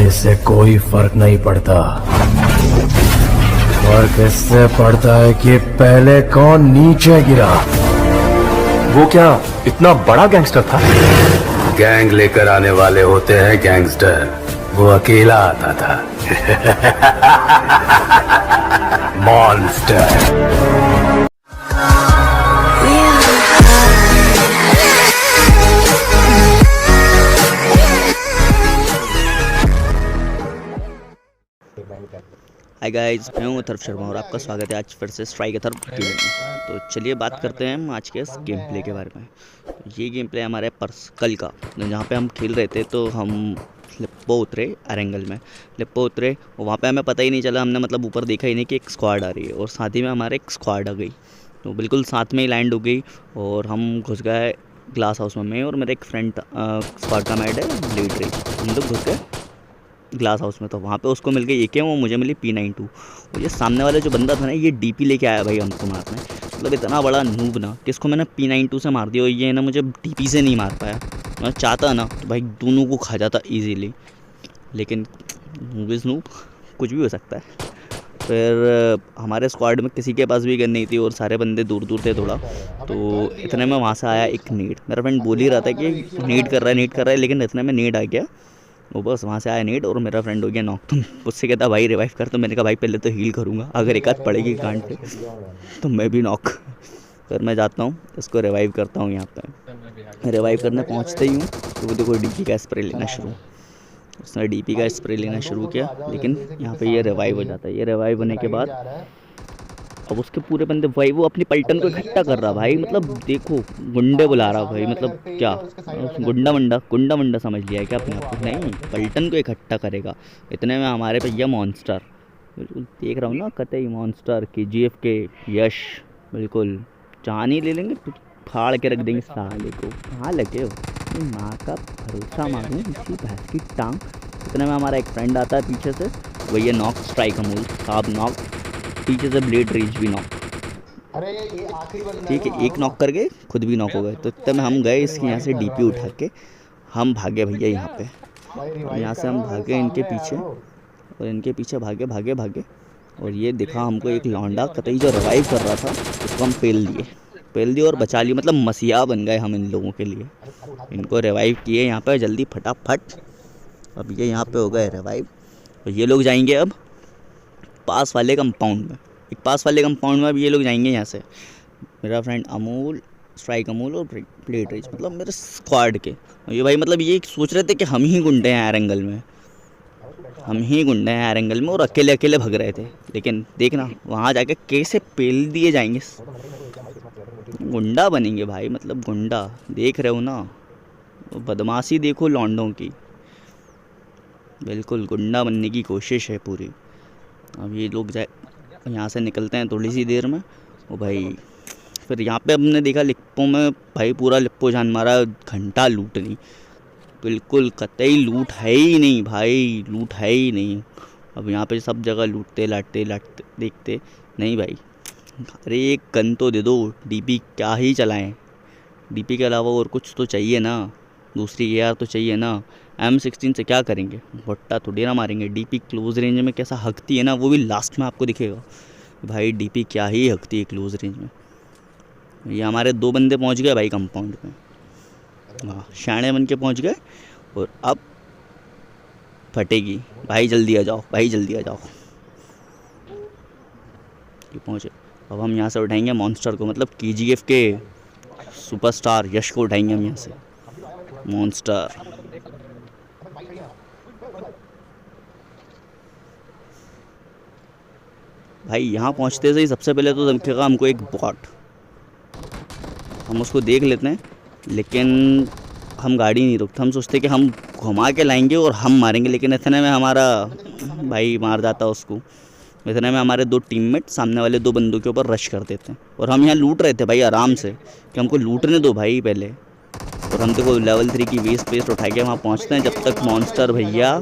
इससे कोई फर्क नहीं पड़ता। फर्क इससे पड़ता है कि पहले कौन नीचे गिरा। वो क्या इतना बड़ा गैंगस्टर था? गैंग लेकर आने वाले होते हैं गैंगस्टर, वो अकेला आता था। मॉन्स्टर। हाय गाइस, मैं हूँ अथर्व शर्मा और आपका स्वागत है आज फिर से स्ट्राइक अथर्व टीवी में। तो चलिए बात करते हैं हम आज के इस गेम प्ले के बारे में। ये गेम प्ले हमारे कल का, जहाँ पे हम खेल रहे थे। तो हम लिप्पो उतरे, अरेंगल में लिप्पो उतरे और वहाँ पे हमें पता ही नहीं चला, हमने मतलब ऊपर देखा ही नहीं कि एक स्क्वाड आ रही है और साथ ही में हमारे एक स्क्वाड आ गई। तो बिल्कुल साथ में ही लैंड हो गई और हम घुस गए ग्लास हाउस में। मैं और मेरा एक फ्रेंड स्क्वाड का मैट है ब्लेड रेज, हम लोग घुस गए ग्लास हाउस में। तो वहाँ पे उसको मिल गई AK, वो मुझे मिली P92। और ये सामने वाला जो बंदा था ना, ये DP लेके आया भाई हमको मारने। मतलब इतना बड़ा नूब ना कि इसको मैंने P92 से मार दिया और ये ना मुझे DP से नहीं मार पाया। मैं चाहता ना तो भाई दोनों को खा जाता ईजीली, लेकिन नूब इज़ नूब, कुछ भी हो सकता है। फिर हमारे स्क्वाड में किसी के पास भी गन नहीं थी और सारे बंदे दूर दूर थे थोड़ा। तो इतने में वहाँ से आया एक नीड। मेरा फ्रेंड बोल ही रहा था कि नीड कर रहा है, लेकिन इतने में नीड आ गया। वो बस वहाँ से आया नीड और मेरा फ्रेंड हो गया नॉक। तुम मुझसे कहता भाई रिवाइव कर, तो मैंने कहा भाई पहले तो हील करूँगा, अगर एक आध पड़ेगी कांड पे तो मैं भी नॉक। फिर मैं जाता हूँ, इसको रिवाइव करता हूँ। यहाँ पे रिवाइव करने पहुँचते ही हूँ तो वो देखो DP का स्प्रे लेना शुरू। उसने DP का स्प्रे लेना शुरू किया, लेकिन यहाँ पे ये रिवाइव हो जाता है। ये रिवाइव होने के बाद अब उसके पूरे बंदे भाई वो अपनी पलटन को इकट्ठा कर रहा भाई। मतलब देखो गुंडे बुला रहा भाई, मतलब क्या गुंडा वंडा समझ लिया है क्या अपने आप को? नहीं, पलटन को इकट्ठा करेगा। इतने में हमारे भैया मॉन्स्टर, बिल्कुल देख रहा हूँ ना, कतई मॉन्स्टर KGF के यश, बिल्कुल जान ही ले लेंगे, फाड़ के रख देंगे साले को। कहाँ लगे हो माँ का भरोसा मारूँ इसी भैंस की टांग। इतने में हमारा एक फ्रेंड आता है पीछे से, वही नॉक स्ट्राइक अमूल साहब नॉक, पीछे से ब्लेड रेज भी नॉक। ठीक है, एक नॉक कर गए, खुद भी नॉक हो गए। तो इतने में हम गए इसके यहाँ से DP उठा के हम भागे भैया यहाँ पे। यहाँ से हम भागे इनके पीछे और इनके पीछे भागे और ये दिखा हमको एक लौंडा कतई जो रिवाइव कर रहा था, उसको हम पेल दिए और बचा लिए। मतलब मसीहा बन गए हम इन लोगों के लिए। इनको रिवाइव किए यहाँ पे जल्दी फटाफट। अब ये यहाँ पे हो गए रिवाइव और ये लोग जाएंगे अब पास वाले कंपाउंड में। एक पास वाले कंपाउंड में अब ये लोग जाएंगे यहाँ से। मेरा फ्रेंड अमूल, स्ट्राइक अमूल और ब्लेड रेज, मतलब मेरे स्क्वाड के। और ये भाई मतलब ये सोच रहे थे कि हम ही गुंडे हैं एरेंगल में, और अकेले अकेले भग रहे थे। लेकिन देखना वहाँ जाके कैसे पेल दिए जाएंगे, गुंडा बनेंगे भाई। मतलब गुंडा देख रहे हो ना, बदमाशी देखो लौंडों की, बिल्कुल गुंडा बनने की कोशिश है पूरी। अब ये लोग जाए यहाँ से निकलते हैं थोड़ी सी देर में। ओ भाई फिर यहाँ पे हमने देखा लिप्पो में भाई पूरा लिप्पो जान मारा, घंटा लूट नहीं, बिल्कुल कतई लूट है ही नहीं भाई, लूट है ही नहीं। अब यहाँ पे सब जगह लूटते लाटते देखते नहीं भाई। अरे एक गन तो दे दो, DP क्या ही चलाएं, DP के अलावा और कुछ तो चाहिए ना, दूसरी AR तो चाहिए ना। M16 से क्या करेंगे, भट्टा थोड़ी ना मारेंगे। DP क्लोज रेंज में कैसा हकती है ना, वो भी लास्ट में आपको दिखेगा भाई। DP क्या ही हकती है क्लोज रेंज में। ये हमारे 2 बंदे पहुंच गए भाई कंपाउंड में, हाँ शाणे बन के पहुंच गए। और अब फटेगी भाई, जल्दी आ जाओ। ये पहुँचे। अब हम यहाँ से उठाएंगे मॉन्स्टर को, मतलब KGF के सुपरस्टार यश को उठाएंगे हम यहाँ से। मॉन्स्टर भाई यहाँ पहुँचते से ही सबसे पहले तो दिखेगा हमको एक बॉट। हम उसको देख लेते हैं, लेकिन हम गाड़ी नहीं रोकते। हम सोचते कि हम घुमा के लाएंगे और हम मारेंगे, लेकिन इतने में हमारा भाई मार जाता उसको। इतने में हमारे 2 टीममेट सामने वाले 2 बंदों के ऊपर रश कर देते हैं। और हम यहाँ लूट रहे थे भाई आराम से, कि हमको लूटने दो भाई पहले। और हम तो लेवल 3 की वेस्ट उठा के वहाँ पहुँचते हैं, जब तक मॉन्स्टर भैया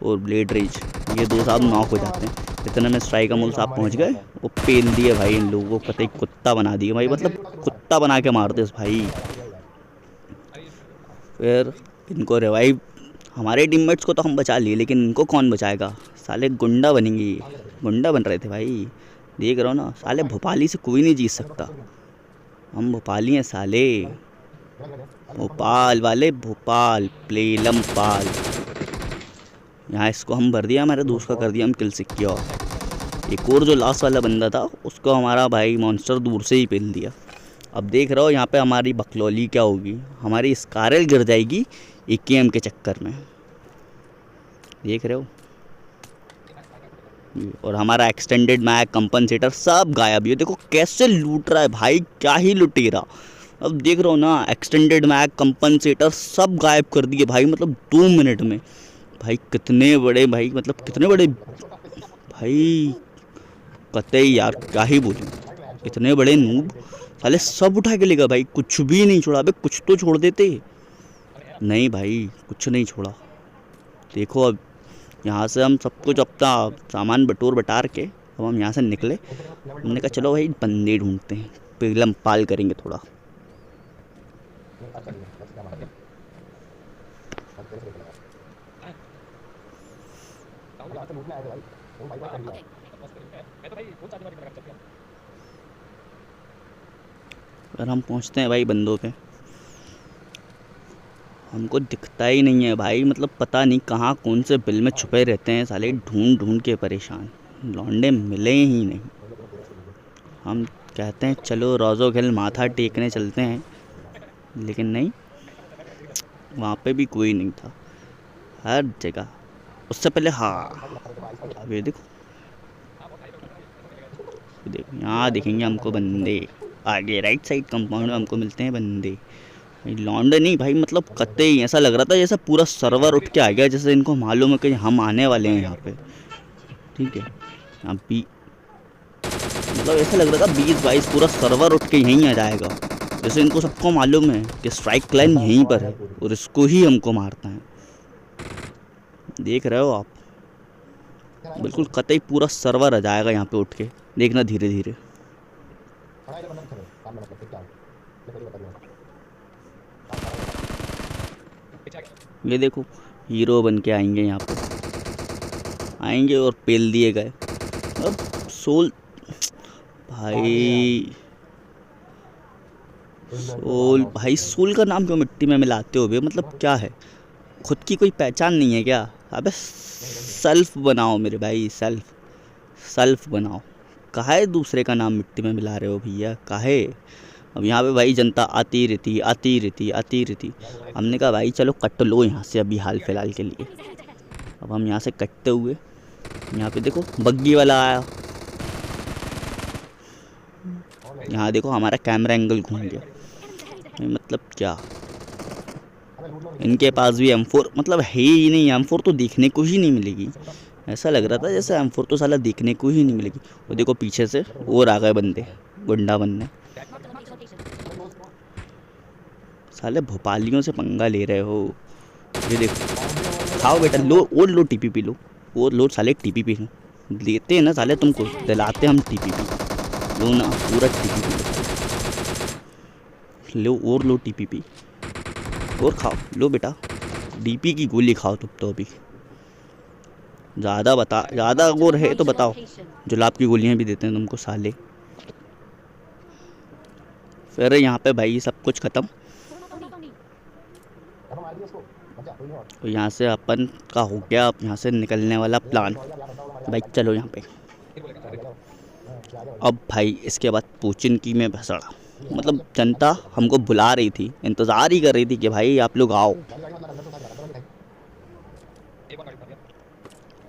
और ब्लेड रेज ये 2 साहब नॉक हो जाते हैं। इतने में स्ट्राइक अमूल साहब पहुँच गए, वो पेल दिए भाई इन लोगों को, कतई कुत्ता बना दिए भाई, मतलब कुत्ता बना के मारते भाई। फिर इनको रिवाइव हमारे टीममेट्स को तो हम बचा लिए, लेकिन इनको कौन बचाएगा? साले गुंडा बनेंगे ये, गुंडा बन रहे थे भाई। देख रहा हो ना, साले भोपाली से कोई नहीं जीत सकता। हम भोपाली हैं साले, भोपाल वाले, भोपाल प्लेलम पाल। यहाँ इसको हम भर दिया, हमारे दोस्त का कर दिया हम किल सिक्योर। एक और जो लास्ट वाला बंदा था उसको हमारा भाई मॉन्स्टर दूर से ही पेल दिया। अब देख रहे हो यहाँ पे हमारी बकलौली क्या होगी, हमारी स्कारल गिर जाएगी AKM के चक्कर में, देख रहे हो। और हमारा एक्सटेंडेड मैग कंपनसेटर सब गायब। ये देखो कैसे लूट रहा है भाई, क्या ही लुटेरा। अब देख रहे हो ना, एक्सटेंडेड मैग कंपनसेटर सब गायब कर दिए भाई, मतलब 2 मिनट में। भाई कितने बड़े भाई, मतलब कितने बड़े भाई, कतई यार क्या ही बोलूं, इतने बड़े नूब साले सब उठा के लेगा भाई, कुछ भी नहीं छोड़ा। अबे कुछ तो छोड़ देते, नहीं भाई कुछ नहीं छोड़ा। देखो अब यहाँ से हम सब कुछ अपना सामान बटोर बटार के अब हम यहाँ से निकले। हमने कहा चलो भाई बंदे ढूंढते हैं, पेलम पाल करेंगे थोड़ा। और हम पहुँचते हैं भाई बंदों पे, हमको दिखता ही नहीं है भाई, मतलब पता नहीं कहाँ कौन से बिल में छुपे रहते हैं साले, ढूंढ ढूंढ के परेशान, लौंडे मिले ही नहीं। हम कहते हैं चलो रोज़ो खेल माथा टेकने चलते हैं, लेकिन नहीं, वहाँ पे भी कोई नहीं था हर जगह। उससे पहले हाँ, अब ये देखो यहाँ दिखेंगे हमको बंदे, आगे राइट साइड कंपाउंड में हमको मिलते हैं बंदे। लौंडे नहीं भाई, मतलब कतई ऐसा लग रहा था जैसे पूरा सर्वर उठ के आ गया, जैसे इनको मालूम है कि हम आने वाले हैं यहाँ पे, ठीक है। यहाँ भी मतलब ऐसा लग रहा था 20-22 पूरा सर्वर उठ के यहीं आ जाएगा, जैसे इनको सबको मालूम है कि स्ट्राइक लाइन यहीं पर है और इसको ही हमको मारता है। देख रहे हो आप, बिल्कुल कतई पूरा सर्वर आ जाएगा यहाँ पे उठ के, देखना धीरे धीरे। ये देखो हीरो बन के आएंगे यहाँ पे, आएंगे और पेल दिए गए। अब सोल भाई, सोल भाई, सोल का नाम क्यों मिट्टी में मिलाते हो बे, मतलब क्या है, खुद की कोई पहचान नहीं है क्या? अबे सेल्फ बनाओ मेरे भाई, सेल्फ बनाओ। काहे दूसरे का नाम मिट्टी में मिला रहे हो भैया, काहे? अब यहाँ पे भाई जनता आती रहती। हमने कहा भाई चलो कट लो यहाँ से अभी हाल फिलहाल के लिए। अब हम यहाँ से कटते हुए, यहाँ पे देखो बग्गी वाला आया, यहाँ देखो हमारा कैमरा एंगल घूम गया। मतलब क्या, इनके पास भी M4 मतलब है ही नहीं, M4 तो देखने को ही नहीं मिलेगी। ऐसा लग रहा था जैसे M4 तो साला देखने को ही नहीं मिलेगी। वो देखो पीछे से और आ गए बंदे गुंडा बनने। साले भोपालियों से पंगा ले रहे हो। ये देखो, खाओ बेटा, लो और लो TPP, लो और लो साले TPP लेते हैं ना साले, तुमको दिलाते हम TPP, लो ना पूरा TPP लो और लो TPP और खाओ, लो बेटा DP की गोली खाओ तुम तो। अभी ज़्यादा और है तो बताओ, जुलाब की गोलियां भी देते हैं तुमको साले। फिर यहाँ पे भाई सब कुछ ख़त्म। तो यहाँ से अपन का हो गया अब यहाँ से निकलने वाला प्लान। भाई चलो यहाँ पे। अब भाई इसके बाद पोचिन की में भसड़ा, मतलब जनता हमको बुला रही थी, इंतज़ार ही कर रही थी कि भाई आप लोग आओ,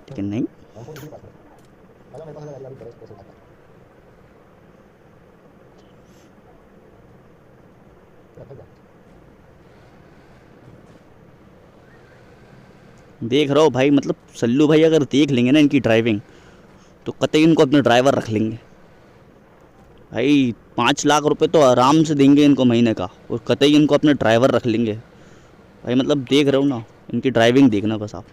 लेकिन नहीं। देख रहा हो भाई, मतलब सल्लू भाई अगर देख लेंगे ना इनकी ड्राइविंग, तो कतई इनको अपने ड्राइवर रख लेंगे भाई। 5 लाख रुपए तो आराम से देंगे इनको महीने का, और कतई इनको अपने ड्राइवर रख लेंगे भाई। मतलब देख रहे हो ना, इनकी ड्राइविंग देखना बस आप,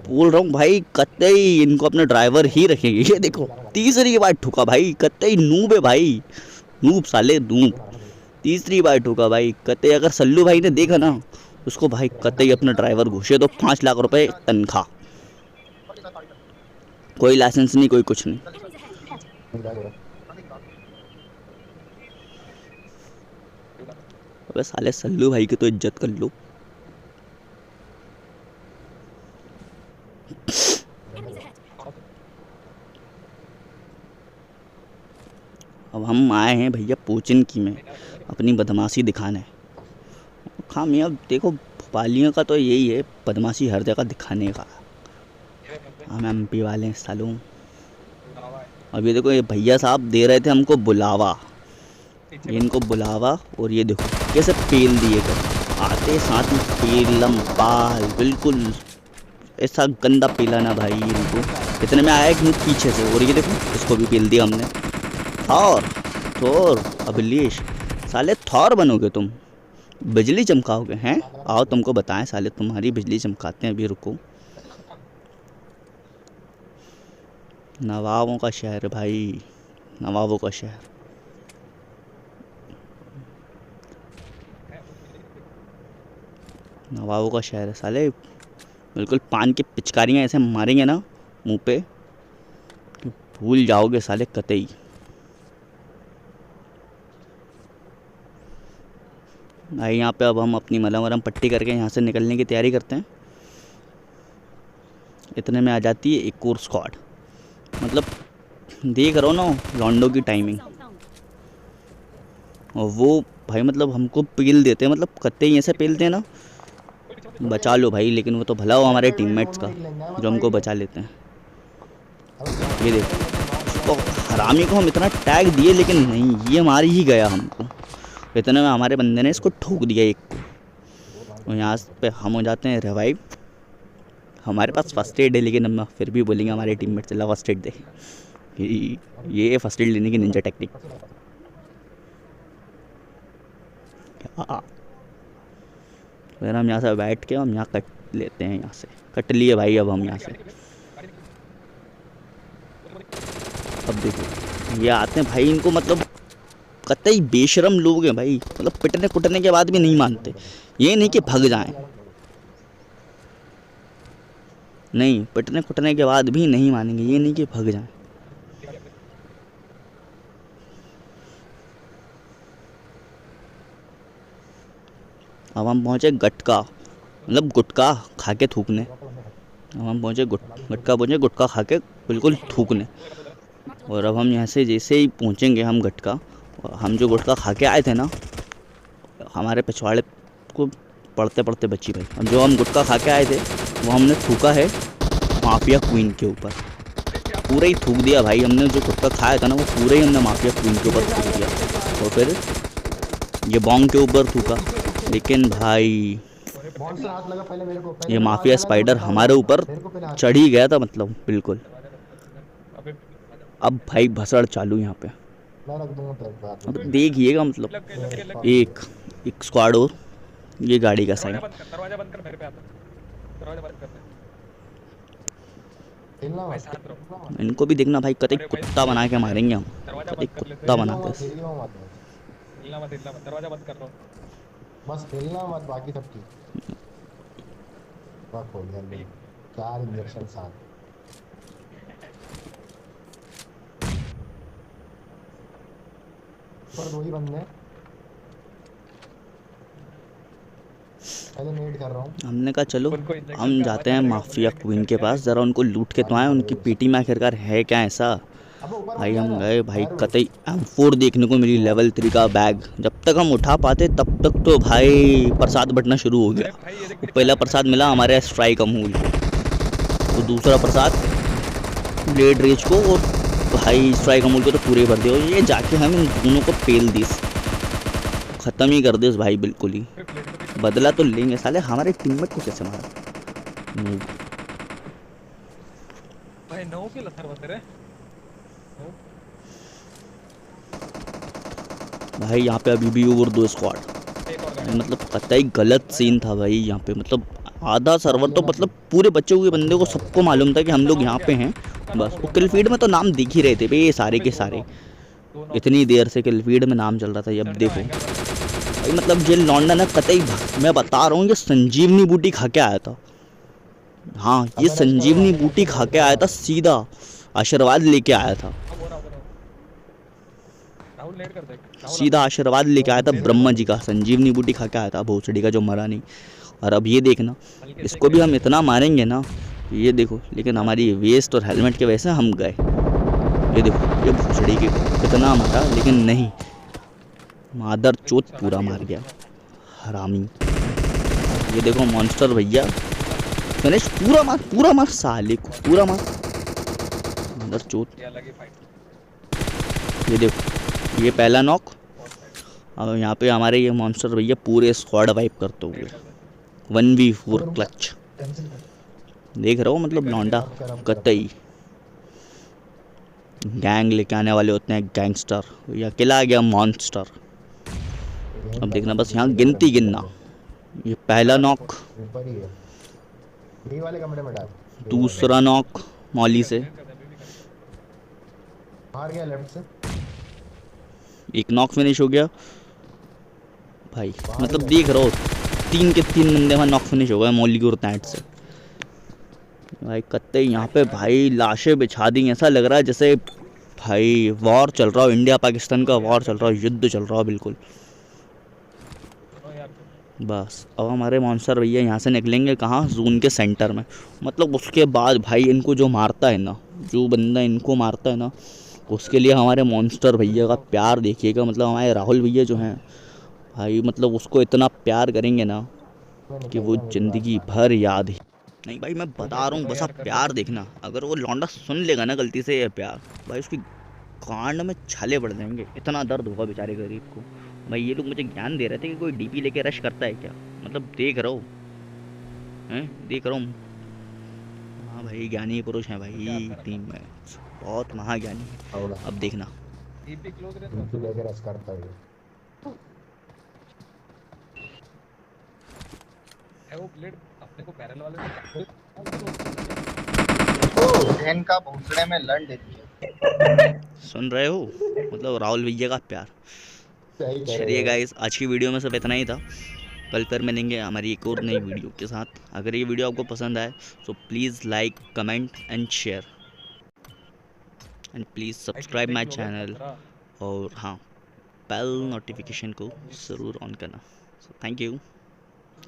बोल रहा हूँ भाई, कतई इनको अपने ड्राइवर ही रखेंगे। ये देखो तीसरी बार ठुका भाई, कतई नूब है भाई, नूब साले नूब, तीसरी बार ठुका भाई। कतई अगर सल्लू भाई ने देखा ना, उसको भाई कतई अपना ड्राइवर घुसे तो 5 लाख रुपए तनख्वाह, कोई लाइसेंस नहीं, कोई कुछ नहीं। अबे साले सल्लू भाई की तो इज्जत कर लो। अब हम आए हैं भैया पोचिनकी में अपनी बदमाशी दिखाने। हाँ मियाँ देखो, भोपालियों का तो यही है, बदमाशी हर जगह दिखाने का। हम एमपी वाले हैं सालों। अब ये देखो, ये भैया साहब दे रहे थे हमको बुलावा, ये इनको बुलावा, और ये देखो कैसे पेल दिए गए, आते साथ में पेलम पाल, बिल्कुल ऐसा गंदा पेला ना भाई इनको। इतने में आया कि पीछे से, और ये देखो इसको भी पेल दिया हमने। थॉर अभिलेश, साले थॉर बनोगे तुम, बिजली चमकाओगे हैं? आओ तुमको बताएं साले, तुम्हारी बिजली चमकाते हैं, अभी रुको। नवाबों का शहर भाई, नवाबों का शहर। नवाबों का शहर है साले, बिल्कुल पान की पिचकारियाँ ऐसे मारेंगे ना मुंह पे कि भूल जाओगे साले कतई। भाई यहाँ पे अब हम अपनी मलम पट्टी करके यहाँ से निकलने की तैयारी करते हैं। इतने में आ जाती है एक और स्क्वाड, मतलब देख रहा हो ना लॉन्डो की टाइमिंग, और वो भाई मतलब हमको पेल देते हैं, मतलब कतई ऐसे पेलते हैं ना, बचा लो भाई। लेकिन वो तो भला हो हमारे टीममेट्स का जो हमको बचा लेते हैं। ये देखो तो हरामी को हम इतना टैग दिए, लेकिन नहीं, ये मार ही गया हमको। इतने में हमारे बंदे ने इसको ठोक दिया एक को, और यहाँ पे हम हो जाते हैं रिवाइव। हमारे पास फर्स्ट एड है, लेकिन हम फिर भी बोलेंगे हमारे टीममेट से ला फर्स्ट एड दे। ये फर्स्ट एड लेने की निंजा टेक्निक। फिर हम यहाँ से बैठ के हम यहाँ कट लेते हैं, यहाँ से कट लिए भाई। अब हम यहाँ से अब देखो ये आते हैं भाई, इनको मतलब कतई बेशरम लोग हैं भाई, मतलब पिटने कुटने के बाद भी नहीं मानते। ये नहीं कि भाग जाएं, नहीं, पिटने कुटने के बाद भी नहीं मानेंगे, ये नहीं कि भाग जाएं। अब हम पहुँचे गटका, मतलब गुटका खा के थूकने। अब हम पहुँचे गुटका खा के बिल्कुल थूकने। और अब हम यहाँ से जैसे ही पहुँचेंगे हम गटका, हम जो गुटका खा के आए थे ना, हमारे पिछवाड़े को पढ़ते पढ़ते बची भाई। अब जो हम गुटका खा के आए थे वो हमने थूका है माफिया क्वीन के ऊपर, पूरा ही थूक दिया भाई। हमने जो गुटका खाया था ना वो पूरा ही हमने माफिया क्वीन के ऊपर थूक दिया, और फिर ये बॉन्ग के ऊपर थूका। लेकिन भाई ये माफिया स्पाइडर हमारे ऊपर चढ़ ही गया था, मतलब बिल्कुल। अब भाई भसड़ चालू यहाँ पे, अब देखिएगा, मतलब एक स्क्वाड और ये गाड़ी का साइन। इनको भी देखना भाई, कतई कुत्ता बना के मारेंगे हम, कतई कुत्ता बना के। दरवाजा बंद कर लो, बस हिलना मत, बाकी सब ठीक। खोल दिया, 4 इंजेक्शन साथ। पर 2 ही बंदे हैं, पहले नेट कर रहा हूँ। हमने कहा चलो हम जाते हैं माफिया क्वीन के पास, ज़रा उनको लूट के तो आए, उनकी पीटी में आखिरकार है क्या ऐसा। भाई हम गए भाई, कतई M4 देखने को मिली, लेवल 3 का बैग। जब तक हम उठा पाते तब तक तो भाई प्रसाद बटना शुरू हो गया। पहला प्रसाद मिला हमारे स्ट्राइक अमूल को, तो दूसरा प्रसाद ब्लेड रेज को, और भाई स्ट्राइक अमूल को तो पूरे भर दिए। और ये जाके हम इन दोनों को पेल दिस, ख़त्म ही कर दिस भाई, बिल्कुल ही। बदला तो लेंगे साले, हमारे टीममेट को कैसे मारा भाई। 9 के लथर बते भाई। यहाँ पे अभी भी और 2 स्क्वाड, मतलब कतई गलत सीन था भाई यहाँ पे। मतलब आधा सर्वर तो मतलब पूरे बचे हुए बंदे को सबको मालूम था कि हम लोग यहाँ पे हैं, बस। वो किल फीड में तो नाम दिख ही रहे थे भाई, ये सारे के सारे। इतनी देर से किल फीड में नाम चल रहा था। अब देखो भाई मतलब ये लौंडा ना कतई, मैं बता रहा हूँ ये संजीवनी बूटी खा के आया था। हाँ ये संजीवनी बूटी खा के आया था, सीधा आशीर्वाद लेके आया था, सीधा आशीर्वाद लेके आया था ब्रह्मा जी का, संजीवनी बूटी खा के आया था भोसड़ी का जो मरा नहीं। और अब ये देखना, इसको भी हम इतना मारेंगे ना, ये देखो, लेकिन हमारी वेस्ट और हेलमेट की वजह से हम गए। ये देखो ये भोसड़ी के कितना मारा, लेकिन नहीं, मादर चोत पूरा मार गया हरामी। ये देखो मॉन्स्टर भैया, फिनिश, पूरा मार साले को, पूरा मार मादर चोत। ये देखो ये पहला नॉक। अब यहाँ पे हमारे ये मॉन्स्टर भैया पूरे स्क्वाड वाइप करते हुए 1v4 क्लच। देख रहे हो मतलब लौंडा कतई गैंग लेके आने वाले होते हैं गैंगस्टर, या अकेला आ गया मॉन्स्टर। अब देखना बस यहाँ गिनती गिनना। ये पहला नॉक, ऊपर ही है, डी वाले कमरे में डाल। दूसरा नॉक मौली से, बाहर गया लेफ्ट से, एक नॉक फिनिश हो गया भाई। मतलब देख रहे हो 3 के 3 बंदे में नॉक फिनिश हो गया मौली की उर्तैट से भाई। कत्ते यहाँ पे भाई लाशें बिछा दी, ऐसा लग रहा है जैसे भाई वॉर चल रहा हो, इंडिया पाकिस्तान का वॉर चल रहा हो, युद्ध चल रहा हो बिल्कुल। बस अब हमारे मॉन्स्टर भैया यहाँ से निकलेंगे कहाँ, जून के सेंटर में। मतलब उसके बाद भाई इनको जो मारता है ना, जो बंदा इनको मारता है ना, उसके लिए हमारे मॉन्स्टर भैया का प्यार देखिएगा। मतलब हमारे राहुल भैया जो हैं भाई, मतलब उसको इतना प्यार करेंगे ना कि वो ज़िंदगी भर याद ही नहीं। भाई मैं बता रहा हूँ, बस आप प्यार देखना, अगर वो लौंडा सुन लेगा ना गलती से ये प्यार, भाई उसकी कांड में छाले पड़ जाएंगे, इतना दर्द होगा बेचारे गरीब को। भाई ये लोग मुझे ज्ञान दे रहे थे कि कोई डीपी लेके रश करता है क्या, मतलब देख रहा हूँ हैं, देख रहा हूँ। हाँ भाई ज्ञानी पुरुष हैं भाई टीम में, बहुत महाज्ञानी है। अब देखना लेके रश करता है वो प्लेट अपने को पैरेलल वाले बहन का भोसड़े में लड़ देती है। सुन रहे हो, मतलब राहुल भैया का प्यार। चलिए गाइस, आज की वीडियो में सब इतना ही था। कल फिर मिलेंगे हमारी एक और नई वीडियो के साथ। अगर ये वीडियो आपको पसंद आए तो please like, comment and share, and please subscribe my channel. और हाँ, बेल नोटिफिकेशन को ज़रूर ऑन करना। So thank you,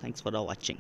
thanks for watching.